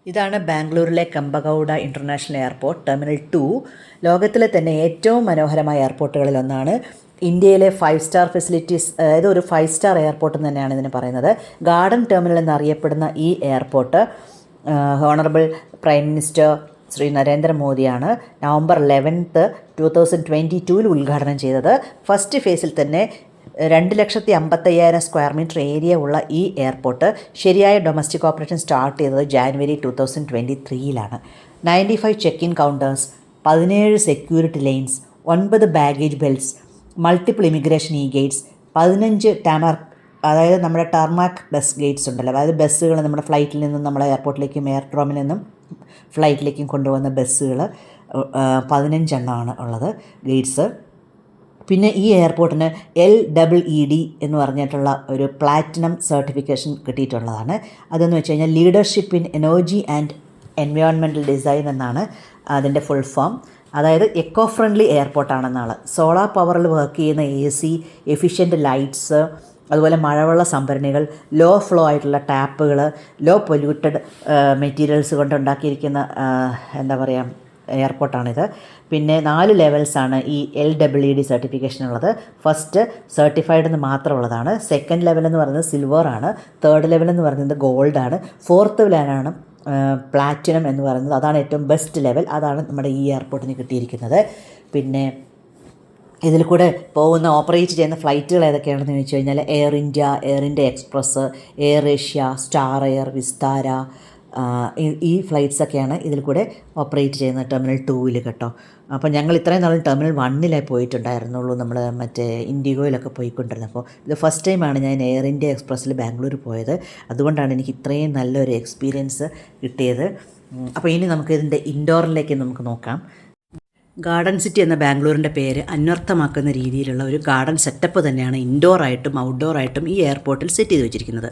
ഇതാണ് ബാംഗ്ലൂരിലെ Kempegowda international airport terminal 2. ലോകത്തിലെ തന്നെ ഏറ്റവും മനോഹരമായ എയർപോർട്ടുകളിൽ ഒന്നാണ്. ഇന്ത്യയിലെ 5 സ്റ്റാർ ഫെസിലിറ്റീസ്, അതായത് ഒരു 5 സ്റ്റാർ എയർപോർട്ട് എന്ന് തന്നെയാണ് ഇതിന് പറയുന്നത്. ഗാർഡൻ ടെർമിനൽ എന്നറിയപ്പെടുന്ന ഈ airport honourable prime minister Shri നരേന്ദ്രമോദിയാണ് നവംബർ 11, 2022 ഉദ്ഘാടനം ചെയ്തത്. ഫസ്റ്റ് ഫേസിൽ തന്നെ 2,50,000 സ്ക്വയർ മീറ്റർ ഏരിയ ഉള്ള ഈ എയർപോർട്ട് ശരിയായ ഡൊമസ്റ്റിക് ഓപ്പറേഷൻ സ്റ്റാർട്ട് ചെയ്തത് January 2023 95 check in counters, 17 security lines, 9 baggage belts, multiple immigration Gates, 15 അതായത് നമ്മുടെ ടാർമാക് ബസ് ഗേറ്റ്സ് ഉണ്ടല്ലോ, അതായത് ബസ്സുകൾ നമ്മുടെ ഫ്ലൈറ്റിൽ നിന്നും നമ്മളെ എയർപോർട്ടിലേക്കും എയർഡ്രോമിൽ നിന്നും ഫ്ലൈറ്റിലേക്കും കൊണ്ടുപോകുന്ന ബസ്സുകൾ 15 എണ്ണമാണ് ഉള്ളത് ഗേറ്റ്സ്. പിന്നെ ഈ എയർപോർട്ടിന് LEED എന്ന് പറഞ്ഞിട്ടുള്ള ഒരു പ്ലാറ്റിനം സർട്ടിഫിക്കേഷൻ കിട്ടിയിട്ടുള്ളതാണ്. അതെന്ന് വെച്ച് കഴിഞ്ഞാൽ leadership in energy and environmental design എന്നാണ് അതിൻ്റെ ഫുൾ ഫോം. അതായത് എക്കോ ഫ്രണ്ട്ലി എയർപോർട്ടാണെന്നാണ്. സോളാർ പവറിൽ വർക്ക് ചെയ്യുന്ന AC, എഫിഷ്യൻറ്റ് ലൈറ്റ്സ്, അതുപോലെ മഴവെള്ള സംഭരണികൾ, ലോ ഫ്ലോ ആയിട്ടുള്ള ടാപ്പുകൾ, ലോ പൊല്യൂട്ടഡ് മെറ്റീരിയൽസ് കൊണ്ടുണ്ടാക്കിയിരിക്കുന്ന എയർപോർട്ടാണിത്. പിന്നെ 4 ലെവൽസാണ് ഈ LEED സർട്ടിഫിക്കേഷൻ ഉള്ളത്. ഫസ്റ്റ് സർട്ടിഫൈഡ് എന്ന് മാത്രമുള്ളതാണ്. സെക്കൻഡ് ലെവൽ എന്ന് പറയുന്നത് സിൽവർ ആണ്. തേർഡ് ലെവൽ എന്ന് പറയുന്നത് ഗോൾഡാണ്. ഫോർത്ത് ലെവലാണ് പ്ലാറ്റിനം എന്ന് പറയുന്നത്. അതാണ് ഏറ്റവും ബെസ്റ്റ് ലെവൽ. അതാണ് നമ്മുടെ ഈ എയർപോർട്ടിന് കിട്ടിയിരിക്കുന്നത്. പിന്നെ ഇതിൽ കൂടെ പോകുന്ന ഓപ്പറേറ്റ് ചെയ്യുന്ന ഫ്ലൈറ്റുകൾ ഏതൊക്കെയാണെന്ന് ചോദിച്ചു കഴിഞ്ഞാൽ air India express, air Asia, star air, Vistara, ഈ ഫ്ലൈറ്റ്സൊക്കെയാണ് ഇതിൽ കൂടെ ഓപ്പറേറ്റ് ചെയ്യുന്നത് ടെർമിനൽ 2 കേട്ടോ. അപ്പോൾ ഞങ്ങൾ ഇത്രയും നാളും ടെർമിനൽ 1 പോയിട്ടുണ്ടായിരുന്നുള്ളൂ, നമ്മൾ മറ്റേ ഇൻഡിഗോയിലൊക്കെ പോയിക്കൊണ്ടിരുന്നപ്പോൾ. ഇത് ഫസ്റ്റ് ടൈമാണ് ഞാൻ എയർ ഇന്ത്യ എക്സ്പ്രസ്സിൽ ബാംഗ്ലൂർ പോയത്. അതുകൊണ്ടാണ് എനിക്ക് ഇത്രയും നല്ലൊരു എക്സ്പീരിയൻസ് കിട്ടിയത്. അപ്പോൾ ഇനി നമുക്ക് ഇതിൻ്റെ ഇൻഡോറിലേക്ക് നമുക്ക് നോക്കാം. ഗാർഡൻ സിറ്റി എന്ന ബാംഗ്ലൂരിൻ്റെ പേര് അന്വർത്ഥമാക്കുന്ന രീതിയിലുള്ള ഒരു ഗാർഡൻ സെറ്റപ്പ് തന്നെയാണ് ഇൻഡോറായിട്ടും ഔട്ട്ഡോറായിട്ടും ഈ എയർപോർട്ടിൽ സെറ്റ് ചെയ്ത് വെച്ചിരിക്കുന്നത്.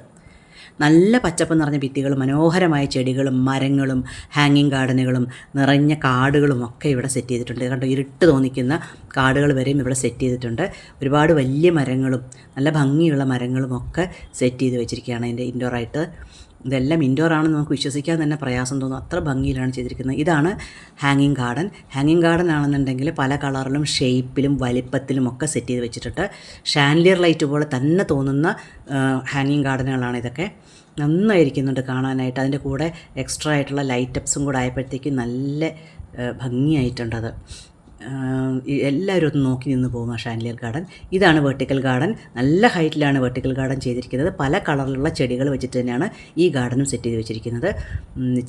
നല്ല പച്ചപ്പ് നിറഞ്ഞ ഭിത്തികളും മനോഹരമായ ചെടികളും മരങ്ങളും ഹാങ്ങിങ് ഗാർഡനുകളും നിറഞ്ഞ കാടുകളും ഒക്കെ ഇവിടെ സെറ്റ് ചെയ്തിട്ടുണ്ട്. കണ്ടോ, ഇരുട്ട് തോന്നിക്കുന്ന കാടുകൾ വരെയും ഇവിടെ സെറ്റ് ചെയ്തിട്ടുണ്ട്. ഒരുപാട് വലിയ മരങ്ങളും നല്ല ഭംഗിയുള്ള മരങ്ങളും ഒക്കെ സെറ്റ് ചെയ്ത് വെച്ചിരിക്കുകയാണ് ഇതിൻ്റെ ഇൻഡോറായിട്ട്. ഇതെല്ലാം ഇൻഡോർ ആണെന്ന് നമുക്ക് വിശ്വസിക്കാൻ തന്നെ പ്രയാസം തോന്നും, അത്ര ഭംഗിയിലാണ് ചെയ്തിരിക്കുന്നത്. ഇതാണ് ഹാങ്ങിങ് ഗാർഡൻ. ഹാങ്ങിങ് ഗാർഡൻ ആണെന്നുണ്ടെങ്കിൽ പല കളറിലും ഷേപ്പിലും വലിപ്പത്തിലും ഒക്കെ സെറ്റ് ചെയ്ത് വെച്ചിട്ടുണ്ട്. ഷാൻലിയർ ലൈറ്റ് പോലെ തന്നെ തോന്നുന്ന ഹാങ്ങിങ് ഗാർഡനുകളാണ് ഇതൊക്കെ. നന്നായിരിക്കുന്നുണ്ട് കാണാനായിട്ട്. അതിൻ്റെ കൂടെ എക്സ്ട്രാ ആയിട്ടുള്ള ലൈറ്റപ്സും കൂടെ ആയപ്പോഴത്തേക്ക് നല്ല ഭംഗിയായിട്ടുണ്ടത്. എല്ലാവരും ഒന്ന് നോക്കി നിന്ന് പോകും ആ ഷാൻലിയർ ഗാർഡൻ. ഇതാണ് വെർട്ടിക്കൽ ഗാർഡൻ. നല്ല ഹൈറ്റിലാണ് വെർട്ടിക്കൽ ഗാർഡൻ ചെയ്തിരിക്കുന്നത്. പല കളറിലുള്ള ചെടികൾ വെച്ചിട്ട് തന്നെയാണ് ഈ ഗാർഡനും സെറ്റ് ചെയ്ത് വെച്ചിരിക്കുന്നത്.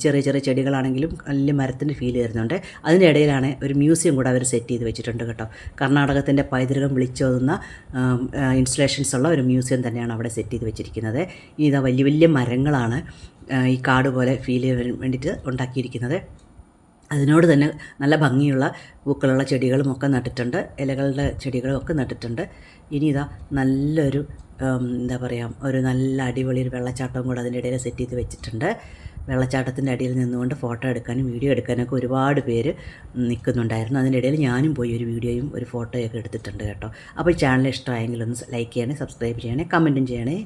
ചെറിയ ചെറിയ ചെടികളാണെങ്കിലും വലിയ മരത്തിൻ്റെ ഫീൽ വരുന്നുണ്ട്. അതിൻ്റെ ഇടയിലാണ് ഒരു മ്യൂസിയം കൂടെ അവർ സെറ്റ് ചെയ്ത് വെച്ചിട്ടുണ്ട് കേട്ടോ. കർണാടകത്തിൻ്റെ പൈതൃകം വിളിച്ചോതുന്ന ഇൻസ്റ്റലേഷൻസ് ഉള്ള ഒരു മ്യൂസിയം തന്നെയാണ് അവിടെ സെറ്റ് ചെയ്ത് വെച്ചിരിക്കുന്നത്. ഇതാ വലിയ വലിയ മരങ്ങളാണ് ഈ കാട് പോലെ ഫീൽ ചെയ്യാൻ വേണ്ടിയിട്ട് ഉണ്ടാക്കിയിരിക്കുന്നത്. അതിനോട് തന്നെ നല്ല ഭംഗിയുള്ള പൂക്കളുള്ള ചെടികളും ഒക്കെ നട്ടിട്ടുണ്ട്, ഇലകളുടെ ചെടികളും ഒക്കെ നട്ടിട്ടുണ്ട്. ഇനി ഇതാ നല്ലൊരു ഒരു നല്ല അടിപൊളി ഒരു വെള്ളച്ചാട്ടവും കൂടെ അതിൻ്റെ ഇടയിൽ സെറ്റ് ചെയ്ത് വെച്ചിട്ടുണ്ട്. വെള്ളച്ചാട്ടത്തിൻ്റെ അടിയിൽ നിന്നുകൊണ്ട് ഫോട്ടോ എടുക്കാനും വീഡിയോ എടുക്കാനൊക്കെ ഒരുപാട് പേര് നിൽക്കുന്നുണ്ടായിരുന്നു. അതിൻ്റെ ഇടയിൽ ഞാനും പോയി ഒരു വീഡിയോയും ഒരു ഫോട്ടോയൊക്കെ എടുത്തിട്ടുണ്ട് കേട്ടോ. അപ്പോൾ ഈ ചാനൽ ഇഷ്ടമായെങ്കിൽ ഒന്ന് ലൈക്ക് ചെയ്യണേ, സബ്സ്ക്രൈബ് ചെയ്യണേ, കമൻറ്റും ചെയ്യണേ.